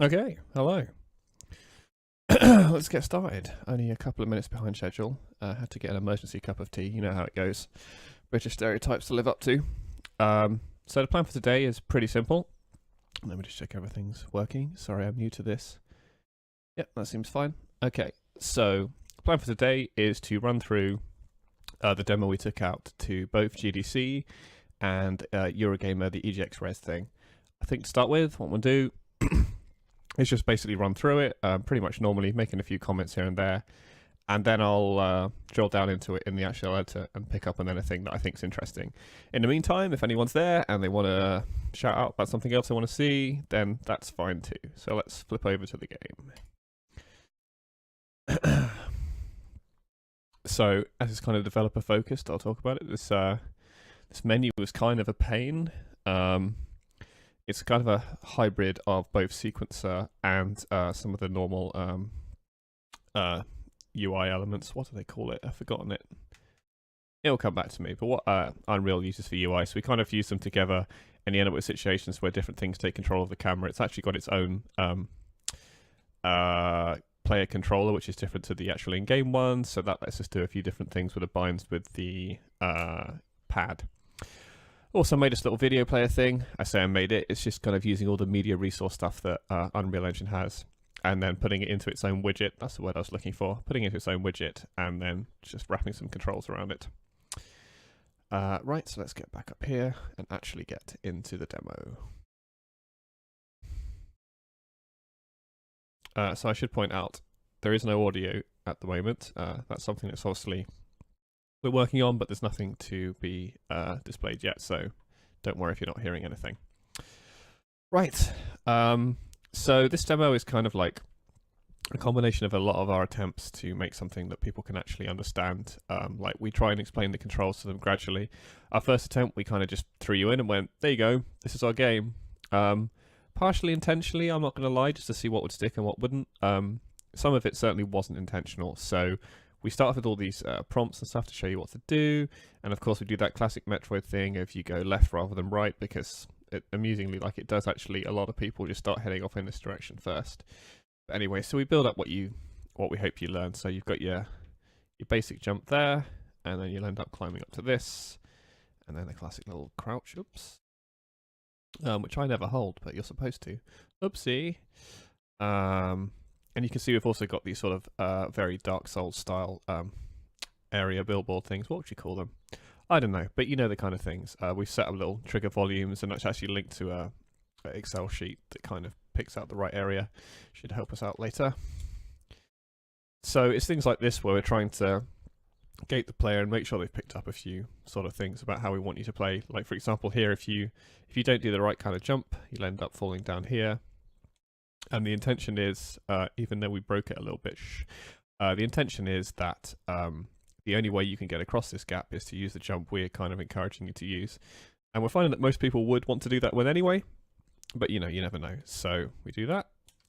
Okay, hello. Let's get started. Only a couple of minutes behind schedule. Had to get an emergency cup of tea. You know how it goes. British stereotypes to live up to. So the plan for today is pretty simple. Let me just check everything's working. Sorry, I'm new to this. Yep, that seems fine. Okay, so the plan for today is to run through the demo we took out to both GDC and Eurogamer, the EGX Rezzed thing. I think to start with, what we'll do is just basically run through it, pretty much normally, making a few comments here and there, and then I'll drill down into it in the actual editor and pick up on anything that I think is interesting. In the meantime, if anyone's there and they want to shout out about something else they want to see, then that's fine too. So let's flip over to the game. So, as it's kind of developer focused, I'll talk about it. This menu was kind of a pain. It's kind of a hybrid of both sequencer and some of the normal UI elements. What do they call it? I've forgotten it. It'll come back to me. But what Unreal uses for UI, so we kind of use them together, and you end up with situations where different things take control of the camera. It's actually got its own player controller, which is different to the actual in-game one, so that lets us do a few different things with the binds with the pad. Also made this little video player thing. I say I made it. It's just kind of using all the media resource stuff that Unreal Engine has, and then putting it into its own widget. That's the word I was looking for. Putting it into its own widget, and then just wrapping some controls around it. Right, so let's get back up here and actually get into the demo. So I should point out, there is no audio at the moment. That's something that's obviously we're working on, but there's nothing to be displayed yet, so don't worry if you're not hearing anything. Right, so this demo is kind of like a combination of a lot of our attempts to make something that people can actually understand. Like we try and explain the controls to them gradually. Our first attempt, we kind of just threw you in and went, there you go, this is our game. Partially intentionally, I'm not going to lie, just to see what would stick and what wouldn't. Some of it certainly wasn't intentional, so we start with all these prompts and stuff to show you what to do, and of course we do that classic Metroid thing of you go left rather than right, because amusingly, like it does actually, a lot of people just start heading off in this direction first. But anyway, so we build up what we hope you learn. So you've got your basic jump there, and then you'll end up climbing up to this, and then the classic little crouch, oops, which I never hold, but you're supposed to. Oopsie. And you can see we've also got these sort of very Dark Souls style area billboard things. What would you call them? I don't know, but you know the kind of things. We've set up little trigger volumes, and that's actually linked to a Excel sheet that kind of picks out the right area. Should help us out later. So it's things like this where we're trying to gate the player and make sure they've picked up a few sort of things about how we want you to play. Like for example here, if you don't do the right kind of jump, you'll end up falling down here. And the intention is, even though we broke it a little bit, the intention is that the only way you can get across this gap is to use the jump we're kind of encouraging you to use. And we're finding that most people would want to do that with anyway, but you know, you never know. So we do that,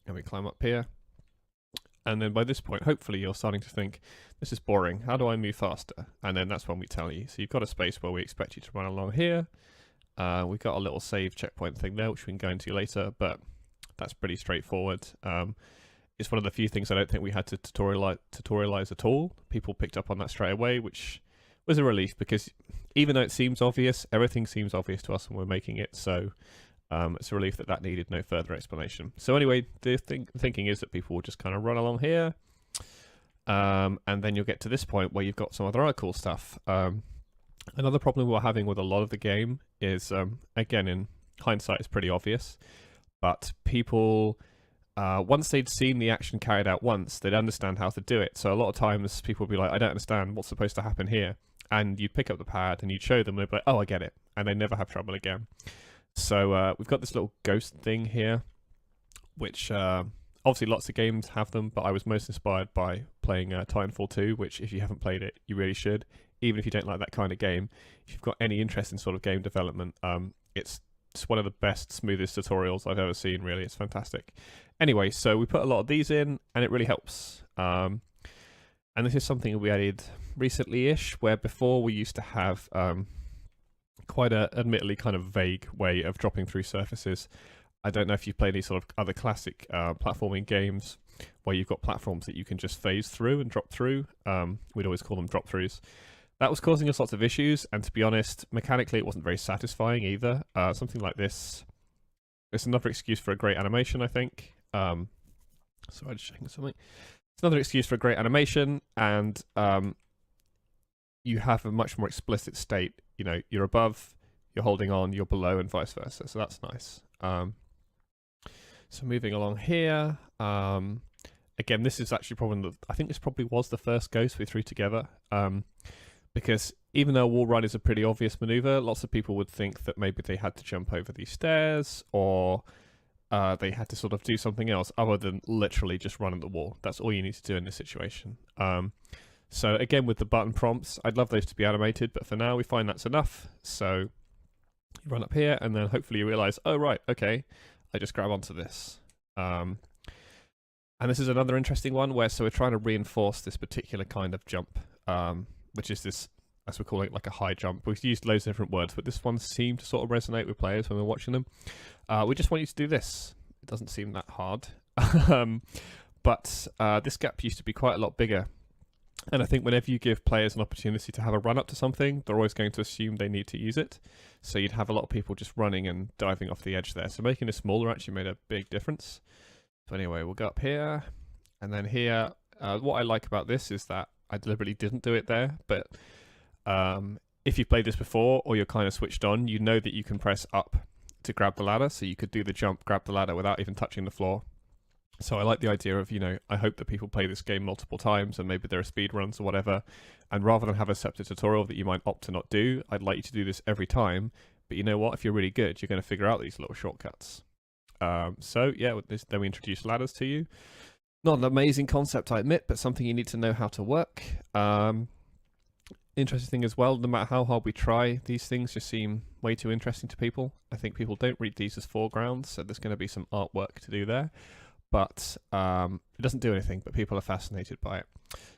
and we climb up here. And then by this point, hopefully you're starting to think, this is boring, how do I move faster? And then that's when we tell you. So you've got a space where we expect you to run along here. We've got a little save checkpoint thing there, which we can go into later, but that's pretty straightforward. It's one of the few things I don't think we had to tutorialize at all. People picked up on that straight away, which was a relief, because even though it seems obvious, everything seems obvious to us when we're making it, so it's a relief that that needed no further explanation. So anyway, the thinking is that people will just kind of run along here, and then you'll get to this point where you've got some other cool stuff. Another problem we're having with a lot of the game is, again, in hindsight, it's pretty obvious, but people, once they'd seen the action carried out once, they'd understand how to do it. So a lot of times people would be like, I don't understand what's supposed to happen here. And you'd pick up the pad and you'd show them, they'd be like, oh, I get it. And they never have trouble again. So we've got this little ghost thing here, which obviously lots of games have them, but I was most inspired by playing Titanfall 2, which if you haven't played it, you really should. Even if you don't like that kind of game, if you've got any interest in sort of game development, it's one of the best, smoothest tutorials I've ever seen, really. It's fantastic. Anyway, so we put a lot of these in, and it really helps. And this is something we added recently-ish, where before we used to have quite a, admittedly, kind of vague way of dropping through surfaces. I don't know if you've played any sort of other classic platforming games where you've got platforms that you can just phase through and drop through. We'd always call them drop throughs. That was causing us lots of issues, and to be honest, mechanically it wasn't very satisfying either. Something like this, it's another excuse for a great animation, I think. Sorry, I'm just checking something. It's another excuse for a great animation, and you have a much more explicit state. You know, you're above, you're holding on, you're below, and vice versa. So that's nice. So moving along here, again, this is actually probably, I think this probably was the first ghost we threw together, because even though wall run is a pretty obvious maneuver, lots of people would think that maybe they had to jump over these stairs, or they had to sort of do something else other than literally just run at the wall. That's all you need to do in this situation. So again, with the button prompts, I'd love those to be animated, but for now we find that's enough. So you run up here, and then hopefully you realize, oh right, okay, I just grab onto this. And this is another interesting one where, so we're trying to reinforce this particular kind of jump, which is this, as we're calling it, like a high jump. We've used loads of different words, but this one seemed to sort of resonate with players when we're watching them. We just want you to do this. It doesn't seem that hard. But this gap used to be quite a lot bigger. And I think whenever you give players an opportunity to have a run up to something, they're always going to assume they need to use it. So you'd have a lot of people just running and diving off the edge there. So making it smaller actually made a big difference. So anyway, we'll go up here, and then here. What I like about this is that I deliberately didn't do it there, but if you've played this before or you're kind of switched on, you know that you can press up to grab the ladder, so you could do the jump, grab the ladder without even touching the floor. So I like the idea of, you know, I hope that people play this game multiple times and maybe there are speed runs or whatever, and rather than have a separate tutorial that you might opt to not do, I'd like you to do this every time. But you know what, if you're really good, you're going to figure out these little shortcuts. So yeah, then we introduce ladders to you. Not an amazing concept, I admit, but something you need to know how to work. Interesting thing as well, no matter how hard we try, these things just seem way too interesting to people. I think people don't read these as foregrounds, so there's going to be some artwork to do there. But it doesn't do anything, but people are fascinated by it.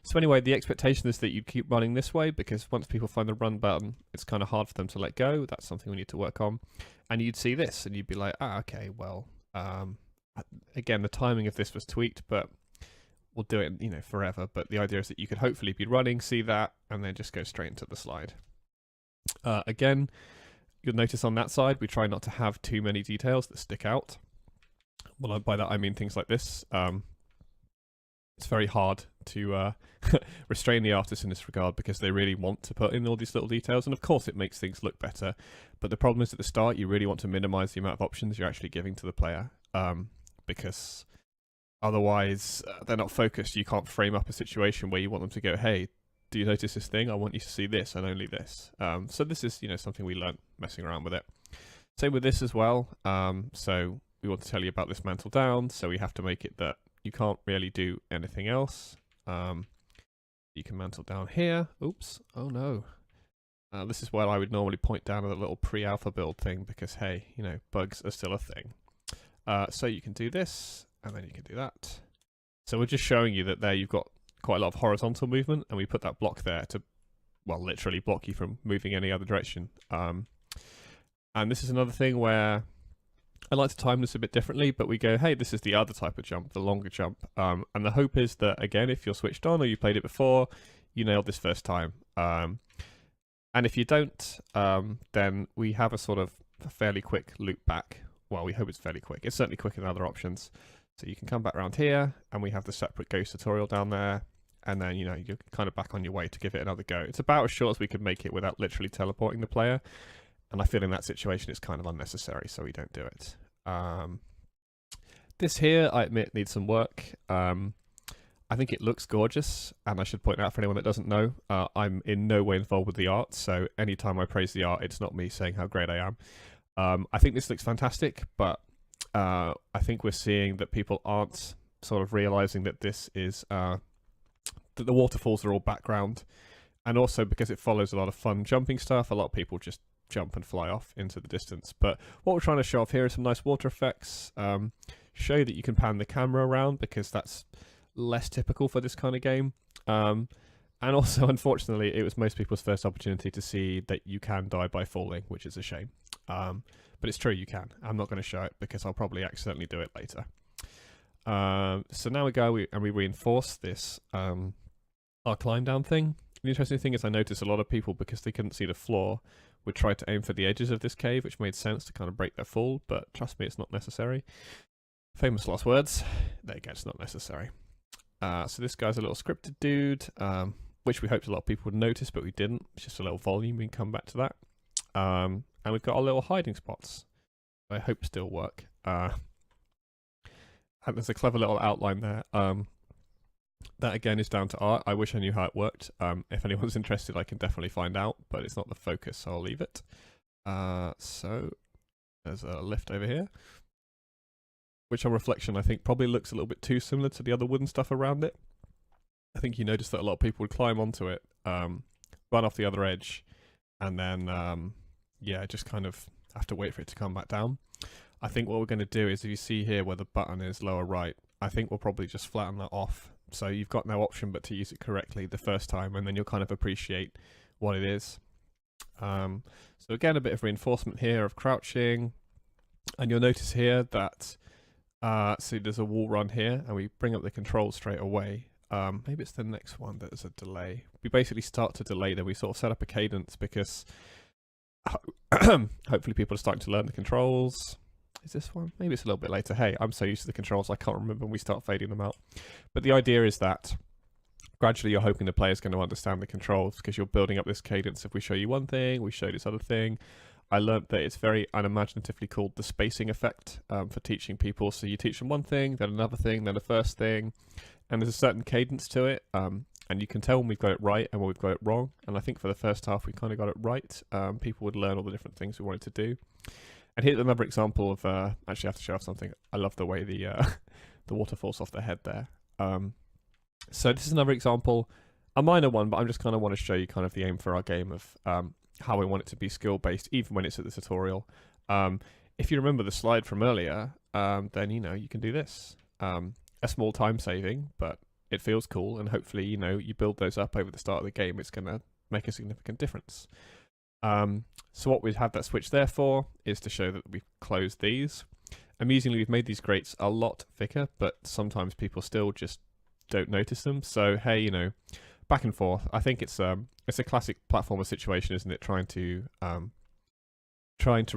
So anyway, the expectation is that you keep running this way, because once people find the run button, it's kind of hard for them to let go. That's something we need to work on. And you'd see this, and you'd be like, ah, okay, well, again, the timing of this was tweaked, but we'll do it, you know, forever. But the idea is that you could hopefully be running, see that, and then just go straight into the slide. Again, you'll notice on that side, we try not to have too many details that stick out. Well, by that I mean things like this. It's very hard to restrain the artists in this regard, because they really want to put in all these little details, and of course it makes things look better. But the problem is at the start, you really want to minimize the amount of options you're actually giving to the player, because otherwise they're not focused. You can't frame up a situation where you want them to go, hey, do you notice this thing? I want you to see this and only this. So this is, you know, something we learned messing around with it. Same with this as well. So we want to tell you about this mantle down, so we have to make it that you can't really do anything else. You can mantle down here. Oops. Oh no. This is where I would normally point down at a little pre-alpha build thing, because hey, you know, bugs are still a thing. So you can do this, and then you can do that. So we're just showing you that there you've got quite a lot of horizontal movement, and we put that block there to, well, literally block you from moving any other direction. And this is another thing where I like to time this a bit differently, but we go, hey, this is the other type of jump, the longer jump. And the hope is that, again, if you're switched on or you played it before, you nailed this first time. And if you don't, then we have a sort of a fairly quick loop back. Well, we hope it's fairly quick. It's certainly quicker than other options. So you can come back around here, and we have the separate ghost tutorial down there. And then, you know, you're kind of back on your way to give it another go. It's about as short as we could make it without literally teleporting the player. And I feel in that situation it's kind of unnecessary, so we don't do it. This here, I admit, needs some work. I think it looks gorgeous, and I should point out for anyone that doesn't know, I'm in no way involved with the art, so anytime I praise the art, it's not me saying how great I am. I think this looks fantastic, but I think we're seeing that people aren't sort of realizing that this is that the waterfalls are all background, and also because it follows a lot of fun jumping stuff, a lot of people just jump and fly off into the distance. But what we're trying to show off here is some nice water effects, show that you can pan the camera around, because that's less typical for this kind of game. And also, unfortunately, it was most people's first opportunity to see that you can die by falling, which is a shame. But it's true, you can. I'm not going to show it because I'll probably accidentally do it later. So now we go and we reinforce this our climb down thing. The interesting thing is I noticed a lot of people, because they couldn't see the floor, would try to aim for the edges of this cave, which made sense to kind of break their fall, but trust me, it's not necessary. Famous last words. There you go, it's not necessary. So this guy's a little scripted dude, which we hoped a lot of people would notice, but we didn't. It's just a little volume, we can come back to that. And we've got our little hiding spots. I hope still work. And there's a clever little outline there. That again is down to art. I wish I knew how it worked. If anyone's interested, I can definitely find out, but it's not the focus, so I'll leave it. So there's a lift over here, which on reflection I think probably looks a little bit too similar to the other wooden stuff around it. I think you noticed that a lot of people would climb onto it, run off the other edge, and then yeah, just kind of have to wait for it to come back down. I think what we're going to do is, if you see here where the button is lower right, I think we'll probably just flatten that off. So you've got no option but to use it correctly the first time, and then you'll kind of appreciate what it is. So again, a bit of reinforcement here of crouching. And you'll notice here that, see there's a wall run here, and we bring up the controls straight away. Maybe it's the next one that there's a delay. We basically start to delay, then we sort of set up a cadence, because hopefully people are starting to learn the controls. Is this one? Maybe it's a little bit later. Hey, I'm so used to the controls, I can't remember when we start fading them out. But the idea is that gradually you're hoping the player's going to understand the controls, because you're building up this cadence. If we show you one thing, we show this other thing. I learned that it's very unimaginatively called the spacing effect for teaching people. So you teach them one thing, then another thing, then the first thing, and there's a certain cadence to it. And you can tell when we've got it right and when we've got it wrong. And I think for the first half, we kind of got it right. People would learn all the different things we wanted to do. And here's another example of, actually I have to show off something. I love the way the water falls off their head there. So this is another example, a minor one, but I just kind of want to show you kind of the aim for our game of how we want it to be skill-based, even when it's at the tutorial. If you remember the slide from earlier, then, you know, you can do this. A small time saving, but it feels cool, and hopefully, you know, you build those up over the start of the game, it's going to make a significant difference. So what we have that switch there for is to show that we've closed these. Amusingly, we've made these grates a lot thicker, but sometimes people still just don't notice them. So hey, you know, back and forth. I think it's a classic platformer situation, isn't it? Trying to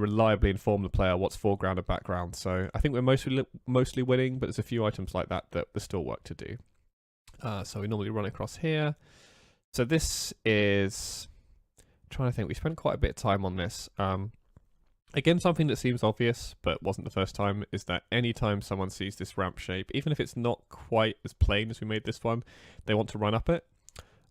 reliably inform the player what's foreground and background. So I think we're mostly winning, but there's a few items like that there's still work to do. So we normally run across here. So this is, trying to think, we spent quite a bit of time on this. Again, something that seems obvious but wasn't the first time is that anytime someone sees this ramp shape, even if it's not quite as plain as we made this one, they want to run up it.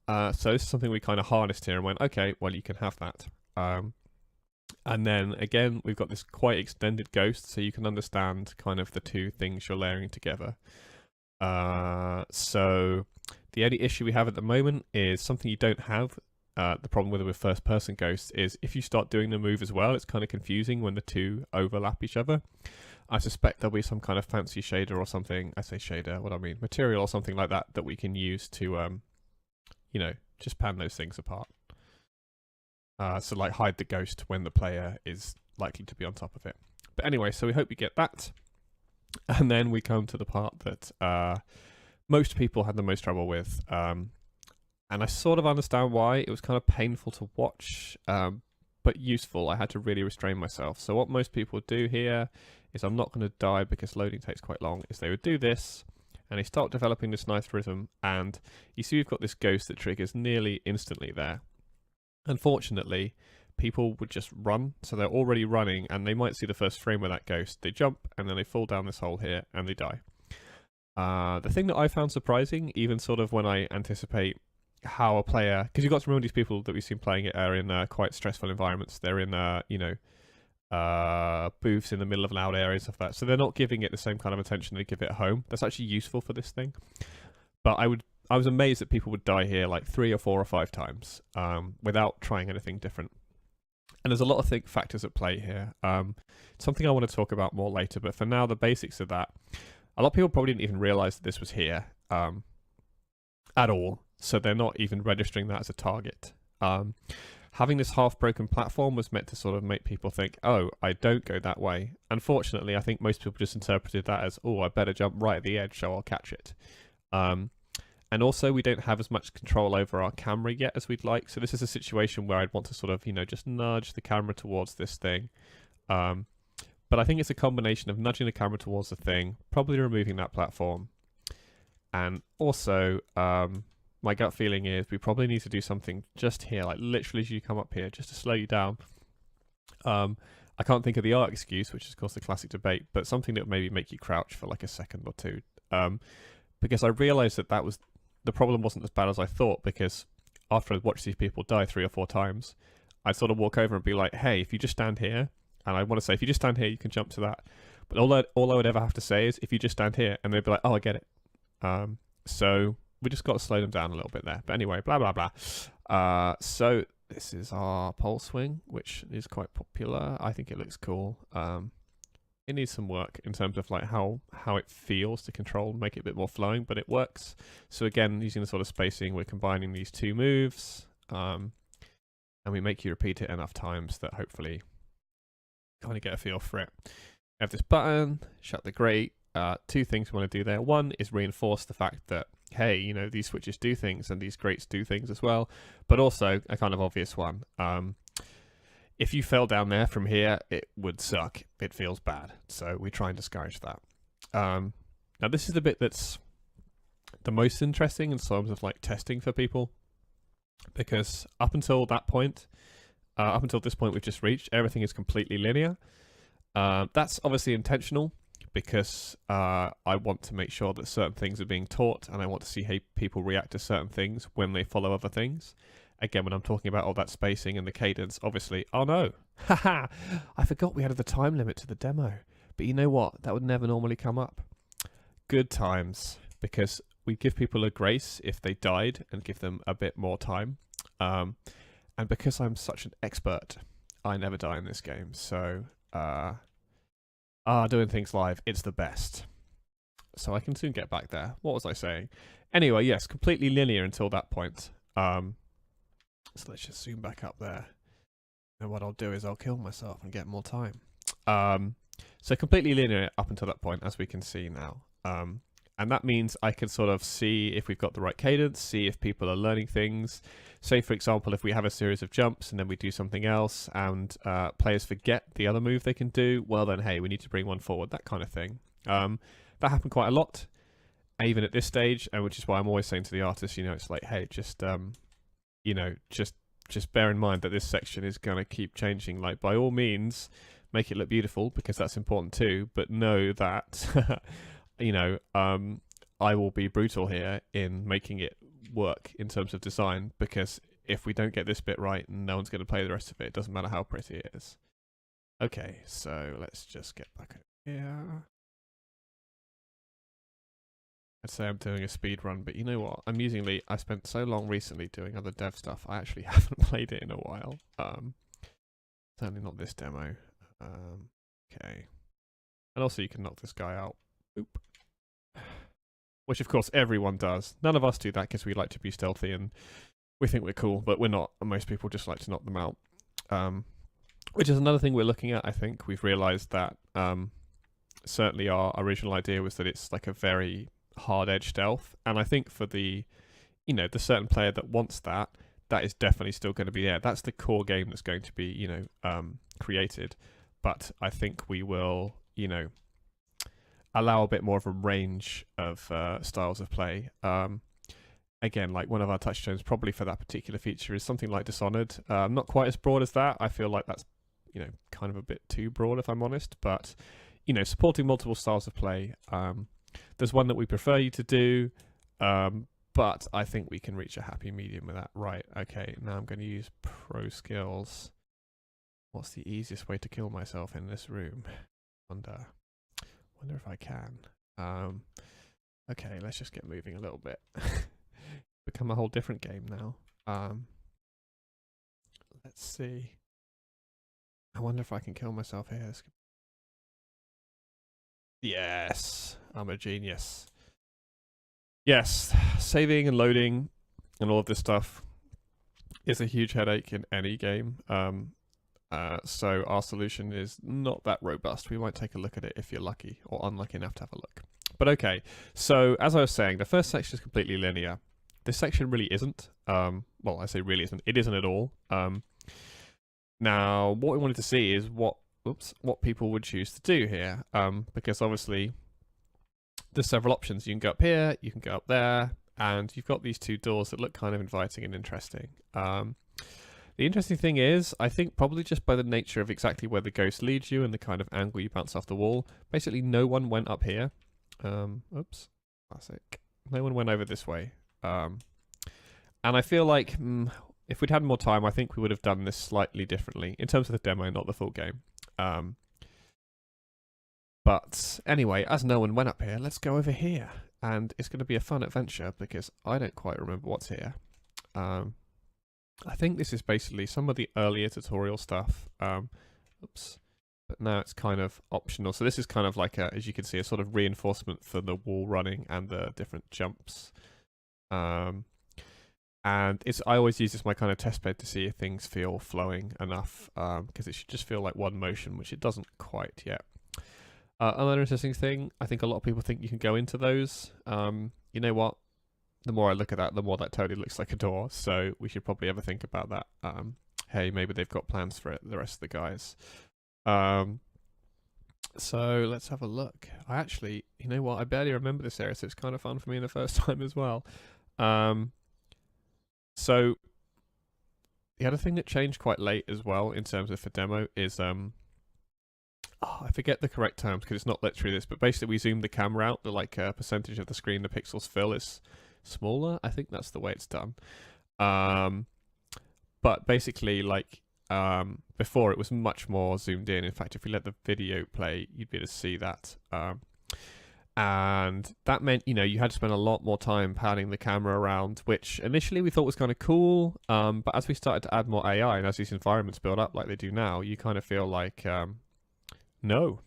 So this is something we kind of harnessed here and went, okay, well, you can have that. And then again, we've got this quite extended ghost, so you can understand kind of the two things you're layering together. So the only issue we have at the moment is something you don't have. The problem with first person ghosts is if you start doing the move as well, it's kind of confusing when the two overlap each other. I suspect there'll be some kind of fancy shader or something. I say shader, what I mean, material or something like that that we can use to, you know, just pan those things apart. So like hide the ghost when the player is likely to be on top of it. But anyway, so we hope you get that. And then we come to the part that most people had the most trouble with. And I sort of understand why. It was kind of painful to watch, but useful. I had to really restrain myself. So what most people would do here is, I'm not going to die because loading takes quite long, is they would do this, and they start developing this nice rhythm, and you see we've got this ghost that triggers nearly instantly there. Unfortunately, people would just run, so they're already running, and they might see the first frame of that ghost, they jump, and then they fall down this hole here, and they die. The thing that I found surprising, even sort of when I anticipate how a player, because you've got to remember these people that we've seen playing it are in quite stressful environments. They're in, you know, booths in the middle of loud areas of that, so they're not giving it the same kind of attention they give it at home. That's actually useful for this thing. But I was amazed that people would die here like 3 or 4 or 5 times without trying anything different. And there's a lot of factors at play here. Something I want to talk about more later, but for now, the basics of that. A lot of people probably didn't even realize that this was here at all. So they're not even registering that as a target. having this half-broken platform was meant to sort of make people think, oh, I don't go that way. Unfortunately, I think most people just interpreted that as, oh, I better jump right at the edge so I'll catch it. And also, we don't have as much control over our camera yet as we'd like. So this is a situation where I'd want to sort of, just nudge the camera towards this thing. But I think it's a combination of nudging the camera towards the thing, probably removing that platform. And also, my gut feeling is we probably need to do something just here, like literally as you come up here, just to slow you down. I can't think of the art excuse, which is of course the classic debate, but something that would maybe make you crouch for like a second or two. Because I realized that the problem wasn't as bad as I thought, because after I'd watched these people die 3 or 4 times, I'd sort of walk over and be like, hey, if you just stand here, and I want to say, if you just stand here, you can jump to that. But all I would ever have to say is, if you just stand here, and they'd be like, oh, I get it. So we just got to slow them down a little bit there. But anyway, blah, blah, blah. So this is our pole swing, which is quite popular. I think it looks cool. It needs some work in terms of like how it feels to control, make it a bit more flowing, but it works. So again, using the sort of spacing, we're combining these 2 moves, and we make you repeat it enough times that hopefully kind of get a feel for it. We have this button, shut the grate. 2 things we want to do there. One is reinforce the fact that, hey, these switches do things and these grates do things as well, but also a kind of obvious one. If you fell down there from here, it would suck. It feels bad. So we try and discourage that. Now this is the bit that's the most interesting in terms of like testing for people, because up until that point, up until this point we've just reached, everything is completely linear. That's obviously intentional, because I want to make sure that certain things are being taught, and I want to see how people react to certain things when they follow other things. Again, when I'm talking about all that spacing and the cadence, obviously, oh no, haha, I forgot we added the time limit to the demo. But you know what? That would never normally come up. Good times, because we give people a grace if they died and give them a bit more time. And because I'm such an expert, I never die in this game. So, doing things live, it's the best. So I can soon get back there. What was I saying? Anyway, yes, completely linear until that point. So let's just zoom back up there. And what I'll do is I'll kill myself and get more time. So completely linear up until that point, as we can see now. And that means I can sort of see if we've got the right cadence, see if people are learning things. Say, for example, if we have a series of jumps and then we do something else and players forget the other move they can do, well then, hey, we need to bring one forward, that kind of thing. That happened quite a lot, even at this stage, and which is why I'm always saying to the artist, it's like, hey, just bear in mind that this section is going to keep changing. Like, by all means, make it look beautiful, because that's important too, but know that, I will be brutal here in making it work in terms of design, because if we don't get this bit right, no one's going to play the rest of it. It doesn't matter how pretty it is. Okay, so let's just get back over here. I'd say I'm doing a speed run, but you know what? I spent so long recently doing other dev stuff, I actually haven't played it in a while. Certainly not this demo. Okay. And also you can knock this guy out. Oop. Which of course everyone does. None of us do that because we like to be stealthy and we think we're cool, but we're not. And most people just like to knock them out. Which is another thing we're looking at, I think. We've realized that certainly our original idea was that it's like a very hard edge stealth, and I think for the the certain player that wants that is definitely still going to be there. That's the core game that's going to be created, but I think we will allow a bit more of a range of styles of play. Again, like one of our touchstones probably for that particular feature is something like Dishonored. Not quite as broad as that. I feel like that's kind of a bit too broad, if I'm honest, but supporting multiple styles of play. There's one that we prefer you to do, but I think we can reach a happy medium with that. Right, okay, now I'm going to use pro skills. What's the easiest way to kill myself in this room? Wonder if I can. Okay, let's just get moving a little bit. Become a whole different game now. Let's see. I wonder if I can kill myself here. Yes, I'm a genius. Yes, saving and loading and all of this stuff is a huge headache in any game. So our solution is not that robust. We might take a look at it if you're lucky or unlucky enough to have a look. But okay, so as I was saying, the first section is completely linear. This section really isn't. Well, I say really isn't. It isn't at all. Now, what we wanted to see is what people would choose to do here, because obviously there's several options. You can go up here, you can go up there, and you've got these two doors that look kind of inviting and interesting. The interesting thing is, I think probably just by the nature of exactly where the ghost leads you and the kind of angle you bounce off the wall, basically no one went up here. Oops, classic. No one went over this way. And I feel like if we'd had more time, I think we would have done this slightly differently in terms of the demo, not the full game. But anyway, as no one went up here, let's go over here. And it's going to be a fun adventure because I don't quite remember what's here. I think this is basically some of the earlier tutorial stuff. Oops. But now it's kind of optional. So this is kind of like, as you can see, a sort of reinforcement for the wall running and the different jumps. And I always use this as my kind of test bed to see if things feel flowing enough, because it should just feel like one motion, which it doesn't quite yet. Another interesting thing, I think a lot of people think you can go into those. You know what? The more I look at that, the more that totally looks like a door. So we should probably ever think about that. Hey, maybe they've got plans for it, the rest of the guys. So let's have a look. I actually, you know what? I barely remember this area, so it's kind of fun for me the first time as well. So the other thing that changed quite late as well in terms of for demo is I forget the correct terms because it's not literally this, but basically we zoomed the camera out, the like percentage of the screen the pixels fill is smaller. I think that's the way it's done. But basically, like before, it was much more zoomed in. In fact, if we let the video play, you'd be able to see that. And that meant, you know, you had to spend a lot more time panning the camera around, which initially we thought was kind of cool. But as we started to add more AI and as these environments build up like they do now, you kind of feel like, no,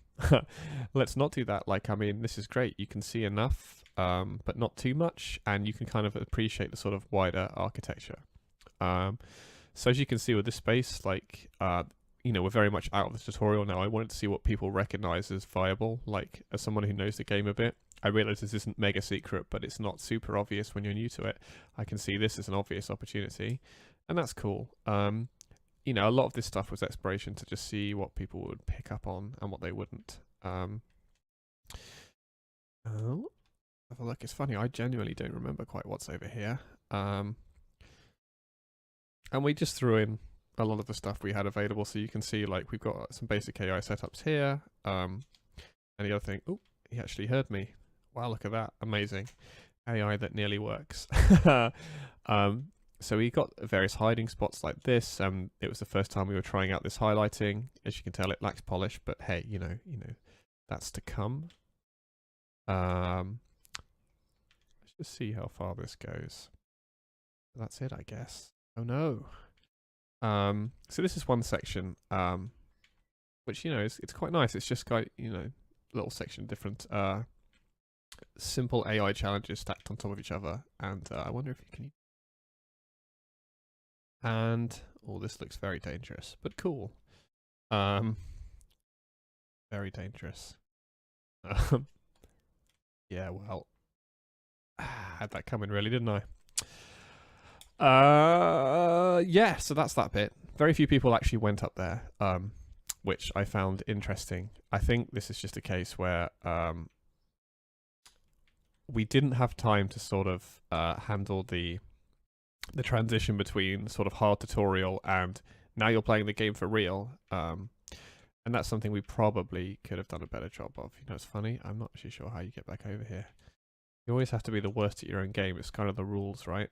let's not do that. Like, I mean, this is great. You can see enough, but not too much. And you can kind of appreciate the sort of wider architecture. So as you can see with this space, like, you know, we're very much out of the tutorial now. I wanted to see what people recognize as viable. Like, as someone who knows the game a bit, I realize this isn't mega secret, but it's not super obvious when you're new to it. I can see this as an obvious opportunity, and that's cool. You know, a lot of this stuff was exploration to just see what people would pick up on and what they wouldn't. Oh, have a look. It's funny, I genuinely don't remember quite what's over here. And we just threw in a lot of the stuff we had available, so you can see, like, we've got some basic AI setups here. And the other thing, oh, he actually heard me. Wow, look at that. Amazing. AI that nearly works. So we got various hiding spots like this. It was the first time we were trying out this highlighting. As you can tell, it lacks polish, but hey, you know, that's to come. Let's just see how far this goes. That's it, I guess. Oh no. So this is one section, which, you know, it's quite nice. It's just got, you know, little section, different simple AI challenges stacked on top of each other. And I wonder if you can. And oh, this looks very dangerous, but cool. Very dangerous. Yeah, well, had that coming really, didn't I? Yeah, so that's that bit. Very few people actually went up there, which I found interesting. I think this is just a case where we didn't have time to sort of handle the transition between sort of hard tutorial and now you're playing the game for real. And that's something we probably could have done a better job of. You know, it's funny, I'm not actually sure how you get back over here. You always have to be the worst at your own game. It's kind of the rules, right?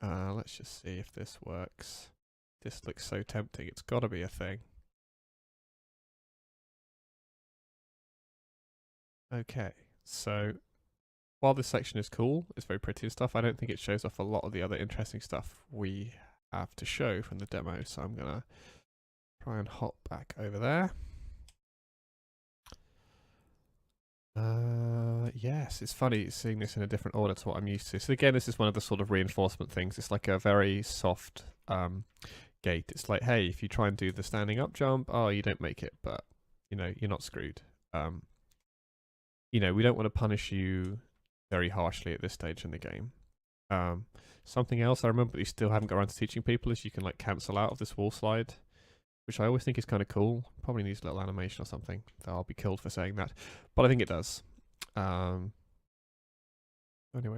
Let's just see if this works. This looks so tempting. It's got to be a thing. Okay, so while this section is cool, it's very pretty and stuff, I don't think it shows off a lot of the other interesting stuff we have to show from the demo. So I'm going to try and hop back over there. Yes, it's funny seeing this in a different order to what I'm used to. So again, this is one of the sort of reinforcement things. It's like a very soft gate. It's like, hey, if you try and do the standing up jump, oh, you don't make it, but you know, you're not screwed. You know, we don't want to punish you very harshly at this stage in the game. Something else I remember that you still haven't got around to teaching people is you can like cancel out of this wall slide, which I always think is kind of cool. Probably needs a little animation or something. Though I'll be killed for saying that, but I think it does. Anyway,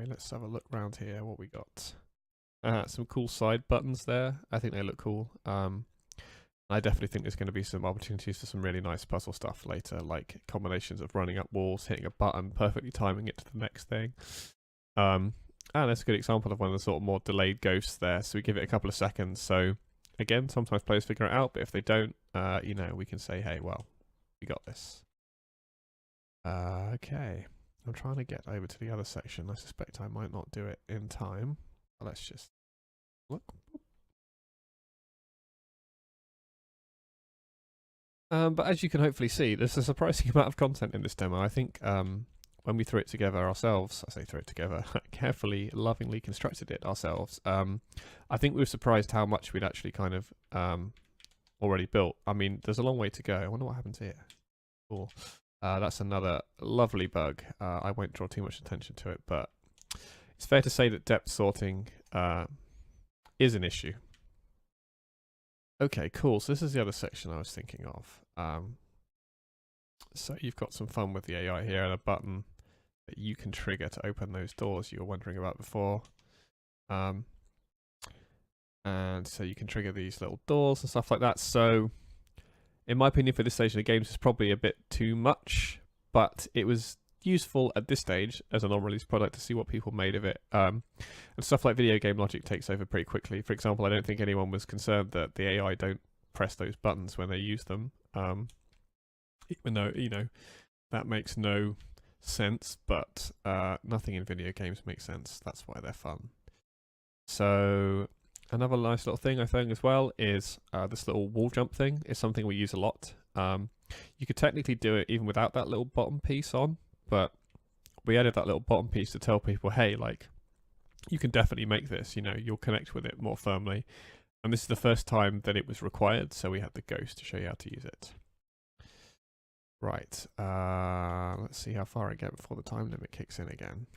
let's have a look around here. What we got? Some cool side buttons there. I think they look cool. I definitely think there's going to be some opportunities for some really nice puzzle stuff later, like combinations of running up walls, hitting a button, perfectly timing it to the next thing. And that's a good example of one of the sort of more delayed ghosts there. So we give it a couple of seconds. So again, sometimes players figure it out, but if they don't, you know, we can say, hey, well, we got this. Okay. I'm trying to get over to the other section. I suspect I might not do it in time. But let's just look. But as you can hopefully see, there's a surprising amount of content in this demo. I think when we threw it together ourselves, I say threw it together, carefully, lovingly constructed it ourselves, I think we were surprised how much we'd actually kind of already built. I mean, there's a long way to go. I wonder what happens here. Cool. That's another lovely bug. I won't draw too much attention to it, but it's fair to say that depth sorting is an issue. Okay, cool. So this is the other section I was thinking of. So you've got some fun with the AI here and a button that you can trigger to open those doors you were wondering about before. And so you can trigger these little doors and stuff like that. So in my opinion, for this stage of the game, this is probably a bit too much, but it was useful at this stage as a non-release product to see what people made of it. And stuff like video game logic takes over pretty quickly. For example, I don't think anyone was concerned that the AI don't press those buttons when they use them, even though, you know, that makes no sense, but nothing in video games makes sense. That's why they're fun. So another nice little thing I think as well is this little wall jump thing is something we use a lot. You could technically do it even without that little bottom piece on, but we added that little bottom piece to tell people, hey, like, you can definitely make this, you know, you'll connect with it more firmly. And this is the first time that it was required, so we had the ghost to show you how to use it. Right, let's see how far I get before the time limit kicks in again.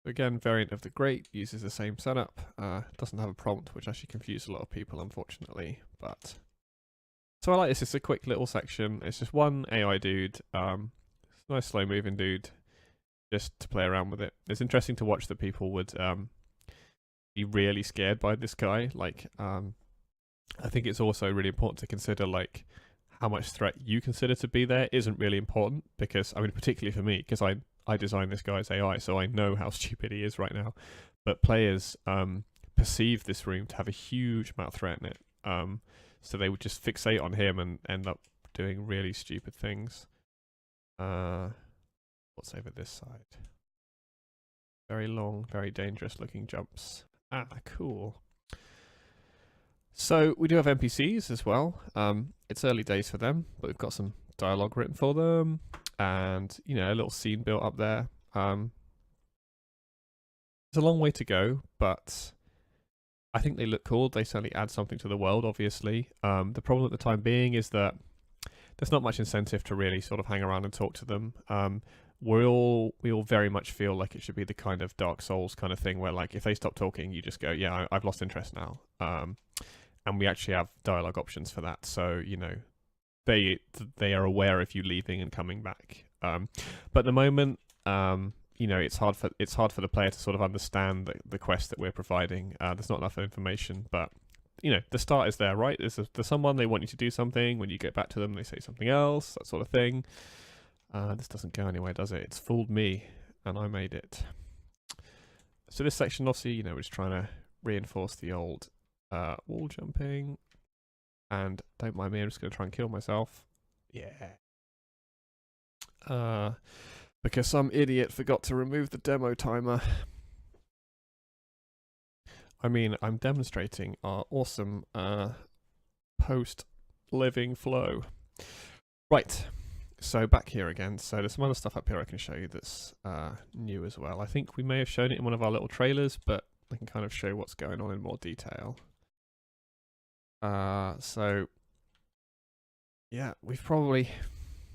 Again, variant of the Great uses the same setup. Doesn't have a prompt, which actually confused a lot of people, unfortunately. But so I like this. It's a quick little section. It's just one AI dude, nice slow moving dude, just to play around with it. It's interesting to watch that people would be really scared by this guy. Like, I think it's also really important to consider like how much threat you consider to be there isn't really important, because I mean, particularly for me, because I designed this guy's AI, so I know how stupid he is right now. But players perceive this room to have a huge amount of threat in it. So they would just fixate on him and end up doing really stupid things. What's over this side? Very long, very dangerous looking jumps. Ah, cool. So we do have NPCs as well. It's early days for them, but we've got some dialogue written for them. And, you know, a little scene built up there. There's a long way to go, but I think they look cool. They certainly add something to the world, obviously. The problem at the time being is that there's not much incentive to really sort of hang around and talk to them. We all very much feel like it should be the kind of Dark Souls kind of thing where, like, if they stop talking, you just go, yeah, I've lost interest now. And we actually have dialogue options for that. So, you know, they are aware of you leaving and coming back. But at the moment, you know, it's hard for the player to sort of understand the quest that we're providing. There's not enough information, but you know, the start is there, right? There's someone, they want you to do something. When you get back to them, they say something else, that sort of thing. This doesn't go anywhere, does it? It's fooled me, and I made it. So this section, obviously, you know, we're just trying to reinforce the old wall jumping. And don't mind me, I'm just going to try and kill myself. Yeah. Because some idiot forgot to remove the demo timer. I mean, I'm demonstrating our awesome post living flow. Right, so back here again. So there's some other stuff up here I can show you that's new as well. I think we may have shown it in one of our little trailers, but I can kind of show what's going on in more detail. So yeah, we should probably,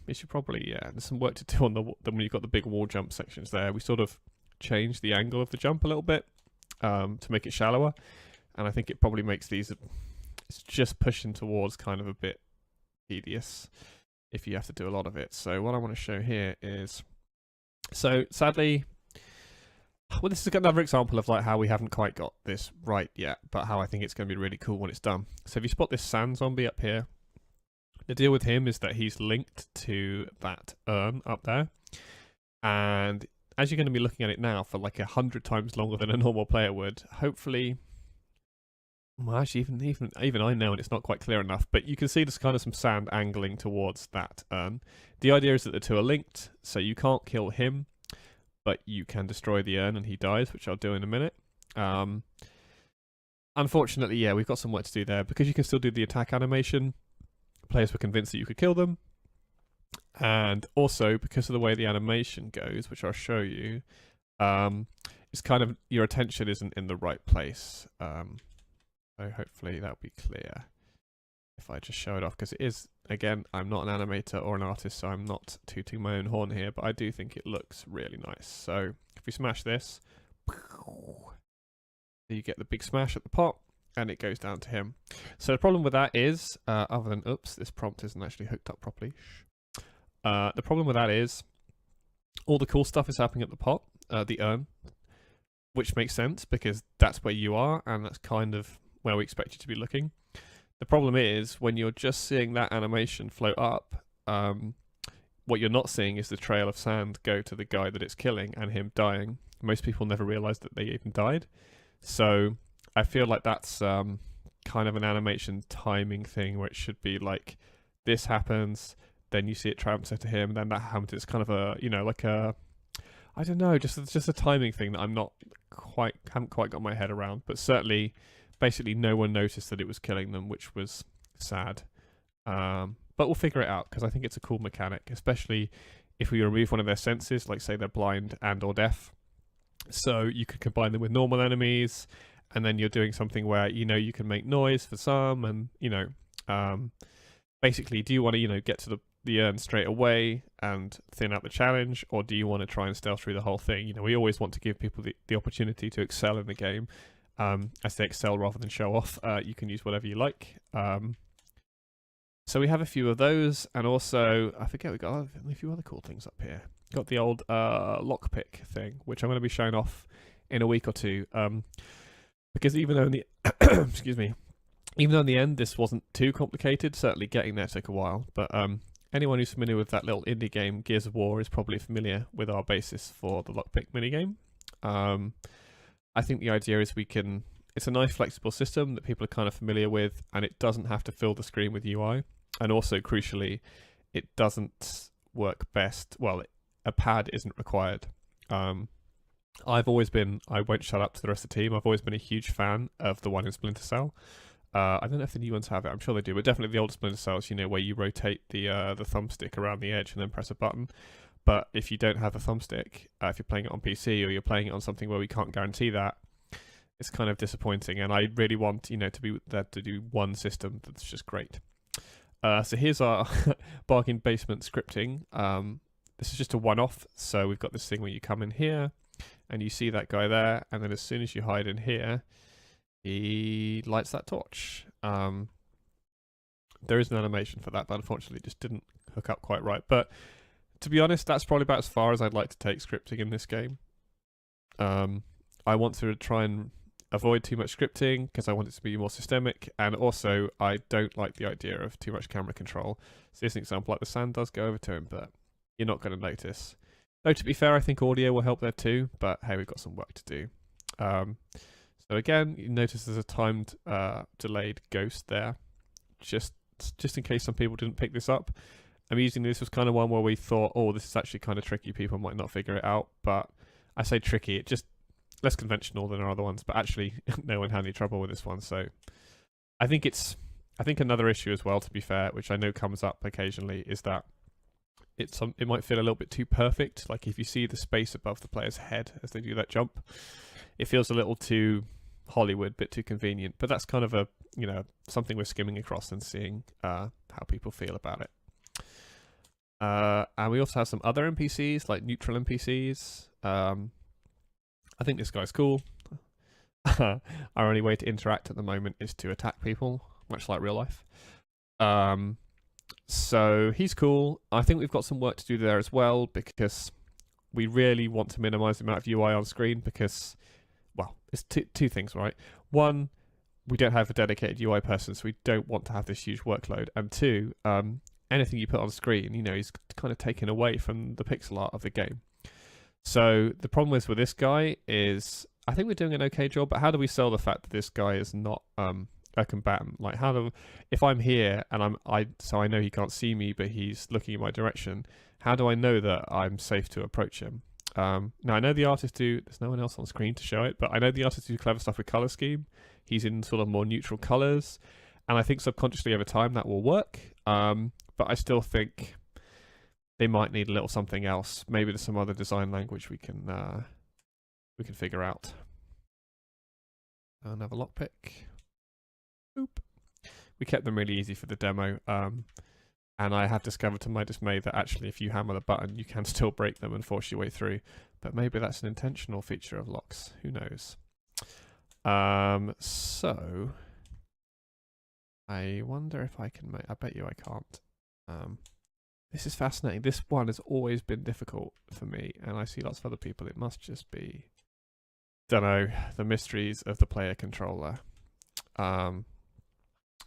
yeah, there's some work to do on the when you've got the big wall jump sections there. We sort of changed the angle of the jump a little bit to make it shallower, and I think it probably makes these, it's just pushing towards kind of a bit tedious if you have to do a lot of it. So what I want to show here is, so sadly, well, this is another example of like how we haven't quite got this right yet, but how I think it's going to be really cool when it's done. So if you spot this sand zombie up here, the deal with him is that he's linked to that urn up there, and as you're going to be looking at it now for like 100 times longer than a normal player would, hopefully, well, actually even I know, and it's not quite clear enough, but you can see there's kind of some sand angling towards that urn. The idea is that the two are linked, so you can't kill him, but you can destroy the urn and he dies, which I'll do in a minute. Unfortunately, yeah, we've got some work to do there. Because you can still do the attack animation, players were convinced that you could kill them. And also, because of the way the animation goes, which I'll show you, it's kind of, your attention isn't in the right place. So hopefully that'll be clear if I just show it off, because it is, again, I'm not an animator or an artist, so I'm not tooting my own horn here, but I do think it looks really nice. So if we smash this, you get the big smash at the pot, and it goes down to him. So the problem with that is, other than, oops, this prompt isn't actually hooked up properly. The problem with that is, all the cool stuff is happening at the pot, the urn, which makes sense, because that's where you are, and that's kind of where we expect you to be looking. The problem is, when you're just seeing that animation float up, what you're not seeing is the trail of sand go to the guy that it's killing and him dying. Most people never realize that they even died. So I feel like that's kind of an animation timing thing, where it should be like, this happens, then you see it transfer to him, then that happens. It's kind of a, you know, like a, I don't know, just a timing thing that haven't quite got my head around. But certainly, basically, no one noticed that it was killing them, which was sad. But we'll figure it out, because I think it's a cool mechanic, especially if we remove one of their senses, like say they're blind and or deaf. So you could combine them with normal enemies, and then you're doing something where, you know, you can make noise for some, and, you know, basically, do you want to, you know, get to the urn straight away and thin out the challenge, or do you want to try and stealth through the whole thing? You know, we always want to give people the opportunity to excel in the game. I say excel rather than show off. You can use whatever you like. So we have a few of those, and also, I forget, we got a few other cool things up here. Got the old lockpick thing, which I'm going to be showing off in a week or two. Because even though in the excuse me, even though in the end this wasn't too complicated, certainly getting there took a while. But anyone who's familiar with that little indie game, Gears of War, is probably familiar with our basis for the lockpick minigame. I think the idea is it's a nice flexible system that people are kind of familiar with, and it doesn't have to fill the screen with UI. And also, crucially, it doesn't work best, well, a pad isn't required. I won't shut up to the rest of the team, I've always been a huge fan of the one in Splinter Cell. I don't know if the new ones have it, I'm sure they do, but definitely the older Splinter Cells, you know, where you rotate the thumbstick around the edge and then press a button. But if you don't have a thumbstick, if you're playing it on PC or you're playing it on something where we can't guarantee that, it's kind of disappointing. And I really want, you know, to be there to do one system that's just great. So here's our bargain basement scripting. This is just a one-off. So we've got this thing where you come in here and you see that guy there, and then as soon as you hide in here, he lights that torch. There is an animation for that, but unfortunately it just didn't hook up quite right. But to be honest, that's probably about as far as I'd like to take scripting in this game. I want to try and avoid too much scripting because I want it to be more systemic, and also I don't like the idea of too much camera control. So here's an example, like the sand does go over to him, but you're not going to notice. Though to be fair, I think audio will help there too, but hey, we've got some work to do. So again, you notice there's a timed delayed ghost there, just in case some people didn't pick this up. Amusingly, this was kind of one where we thought, oh, this is actually kind of tricky, people might not figure it out, but I say tricky, it just less conventional than our other ones, but actually no one had any trouble with this one. So I think it's I think another issue as well, to be fair, which I know comes up occasionally, is that it might feel a little bit too perfect. Like if you see the space above the player's head as they do that jump, it feels a little too Hollywood, bit too convenient. But that's kind of a, you know, something we're skimming across and seeing how people feel about it. And we also have some other NPCs, like neutral NPCs. I think this guy's cool. Our only way to interact at the moment is to attack people, much like real life. So he's cool. I think we've got some work to do there as well, because we really want to minimize the amount of UI on screen, because, well, it's two things, right? One, we don't have a dedicated UI person, so we don't want to have this huge workload. And two, anything you put on screen, you know, is kind of taken away from the pixel art of the game. So the problem is with this guy is, I think we're doing an okay job, but how do we sell the fact that this guy is not a combatant? Like, if I'm here and so I know he can't see me, but he's looking in my direction, how do I know that I'm safe to approach him? Now I know the artists there's no one else on screen to show it, but I know the artists do clever stuff with color scheme. He's in sort of more neutral colors, and I think subconsciously over time that will work. But I still think they might need a little something else. Maybe there's some other design language we can figure out. Another lockpick. Boop. We kept them really easy for the demo, and I have discovered to my dismay that actually if you hammer the button you can still break them and force your way through, but maybe that's an intentional feature of locks, who knows. So I wonder if I can I bet you I can't. This is fascinating. This one has always been difficult for me, and I see lots of other people. It must just be, don't know, the mysteries of the player controller.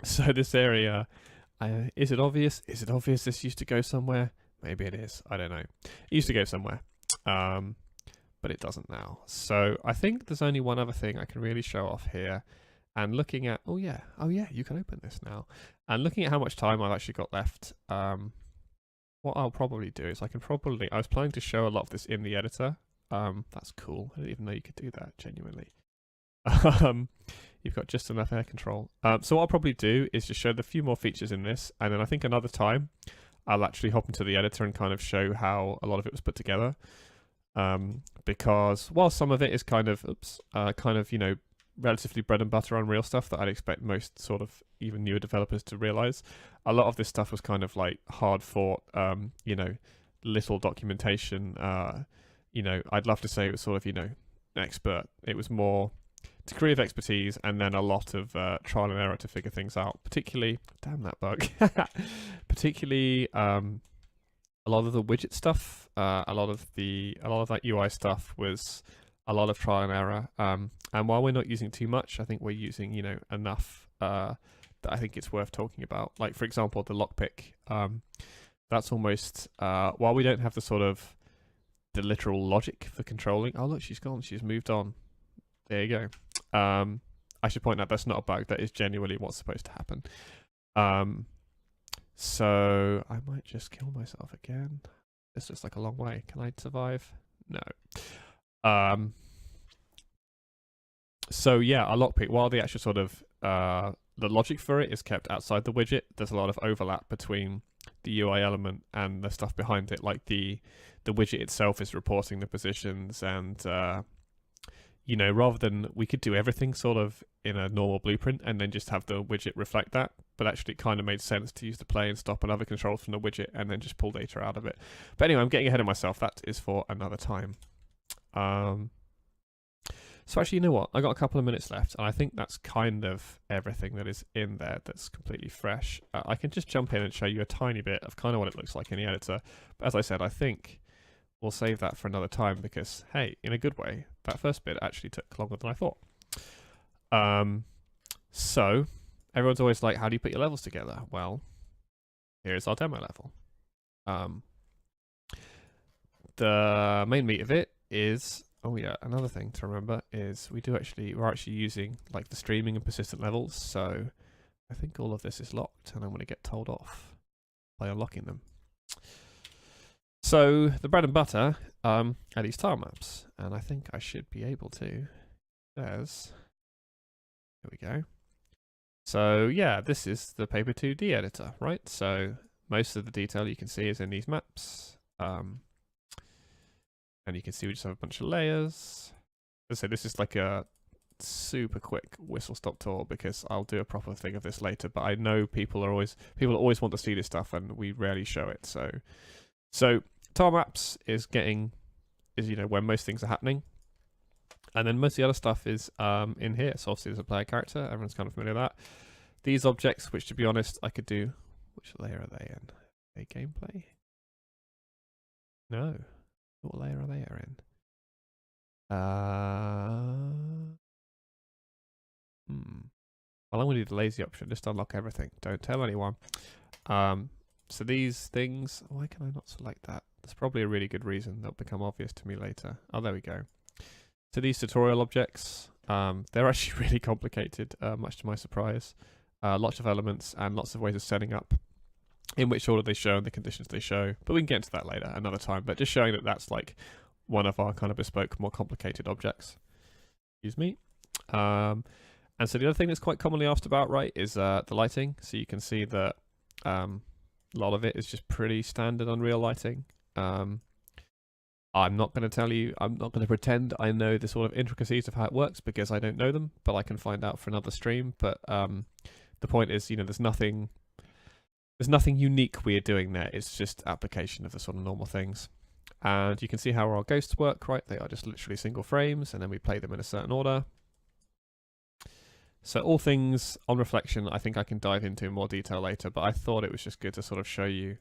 So this area, is it obvious? Is it obvious this used to go somewhere? Maybe it is. I don't know. It used to go somewhere, but it doesn't now. So I think there's only one other thing I can really show off here. And looking at, oh yeah, you can open this now. And looking at how much time I've actually got left, what I'll probably do is I was planning to show a lot of this in the editor. That's cool. I didn't even know you could do that, genuinely. You've got just enough air control. So what I'll probably do is just show the few more features in this, and then I think another time I'll actually hop into the editor and kind of show how a lot of it was put together. Because while some of it is kind of, you know, relatively bread and butter Unreal stuff that I'd expect most sort of even newer developers to realize, a lot of this stuff was kind of like hard fought, you know, little documentation. You know, I'd love to say it was sort of, you know, expert. It was more degree of expertise and then a lot of trial and error to figure things out. Particularly, damn that bug. Particularly, a lot of the widget stuff, a lot of that UI stuff was a lot of trial and error. And while we're not using too much, I think we're using, you know, enough that I think it's worth talking about. Like, for example, the lockpick. That's almost, while we don't have the literal logic for controlling. Oh, look, she's gone. She's moved on. There you go. I should point out that's not a bug. That is genuinely what's supposed to happen. So I might just kill myself again. This looks like a long way. Can I survive? No. So yeah, a lockpick, while the actual sort of the logic for it is kept outside the widget, there's a lot of overlap between the UI element and the stuff behind it. Like the widget itself is reporting the positions, and you know, rather than, we could do everything sort of in a normal blueprint and then just have the widget reflect that, but actually it kind of made sense to use the play and stop and other controls from the widget and then just pull data out of it. But anyway, I'm getting ahead of myself. That is for another time. So actually, you know what? I got a couple of minutes left, and I think that's kind of everything that is in there that's completely fresh. I can just jump in and show you a tiny bit of kind of what it looks like in the editor. But as I said, I think we'll save that for another time because, hey, in a good way, that first bit actually took longer than I thought. So everyone's always like, how do you put your levels together? Well, here's our demo level. The main meat of it is, oh yeah, another thing to remember is we're actually using like the streaming and persistent levels. So I think all of this is locked and I'm going to get told off by unlocking them. So the bread and butter are these tile maps, and I think I should be able to. There we go. So yeah, this is the Paper 2D editor, right? So most of the detail you can see is in these maps. And you can see we just have a bunch of layers. So this is like a super quick whistle stop tour because I'll do a proper thing of this later, but I know people always want to see this stuff and we rarely show it. So tile maps is where most things are happening. And then most of the other stuff is in here. So obviously there's a player character, everyone's kind of familiar with that. These objects, which to be honest, I could do, which layer are they in? Are they gameplay? No. What layer are they in? Well, I'm going to do the lazy option, just unlock everything. Don't tell anyone. So these things, why can I not select that? There's probably a really good reason. They'll become obvious to me later. Oh, there we go. So these tutorial objects, they're actually really complicated, much to my surprise. Lots of elements and lots of ways of setting up in which order they show and the conditions they show. But we can get into that later, another time. But just showing that that's like one of our kind of bespoke, more complicated objects. Excuse me. And so the other thing that's quite commonly asked about, right, is the lighting. So you can see that a lot of it is just pretty standard Unreal lighting. I'm not going to tell you, I'm not going to pretend I know the sort of intricacies of how it works because I don't know them, but I can find out for another stream. But the point is, there's nothing unique we're doing there. It's just application of the sort of normal things. And you can see how our ghosts work, right? They are just literally single frames, and then we play them in a certain order. So all things on reflection, I think I can dive into in more detail later, but I thought it was just good to sort of show you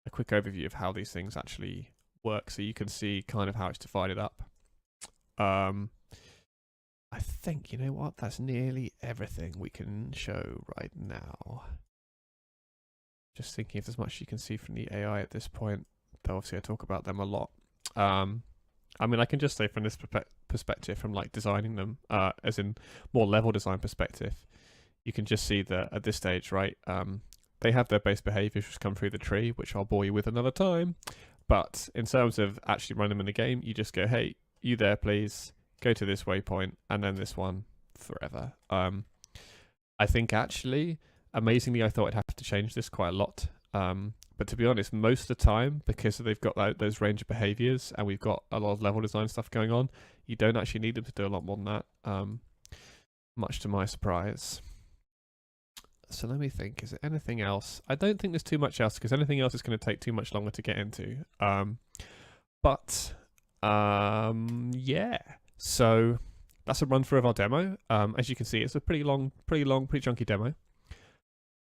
a quick overview of how these things actually work, so you can see kind of how it's divided up. I think, you know what, that's nearly everything we can show right now. Just thinking if there's much you can see from the AI at this point, though obviously I talk about them a lot. I mean, I can just say from this perspective, from like designing them, as in more level design perspective, you can just see that at this stage, right, they have their base behaviors which come through the tree, which I'll bore you with another time. But in terms of actually running them in the game, you just go, hey, you there, please, go to this waypoint, and then this one forever. I think actually, amazingly, I thought I'd have to change this quite a lot. But to be honest, most of the time, because they've got those range of behaviors and we've got a lot of level design stuff going on, you don't actually need them to do a lot more than that, much to my surprise. So let me think, is there anything else? I don't think there's too much else because anything else is going to take too much longer to get into. Yeah. So that's a run through of our demo. As you can see, it's a pretty chunky demo.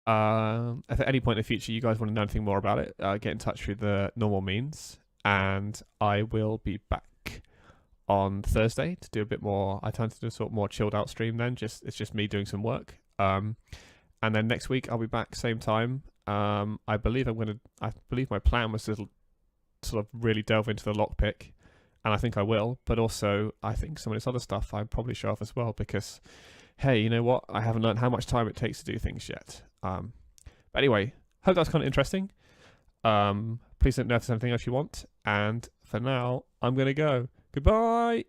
If at any point in the future you guys want to know anything more about it, get in touch through the normal means, and I will be back on Thursday to do a bit more. I tend to do a sort of more chilled out stream then. It's just me doing some work. And then next week I'll be back same time. I believe my plan was to sort of really delve into the lockpick, and I think I will. But also I think some of this other stuff I'd probably show off as well because, hey, you know what? I haven't learned how much time it takes to do things yet. But anyway, hope that's kind of interesting. Please let me know if there's anything else you want. And for now, I'm going to go. Goodbye!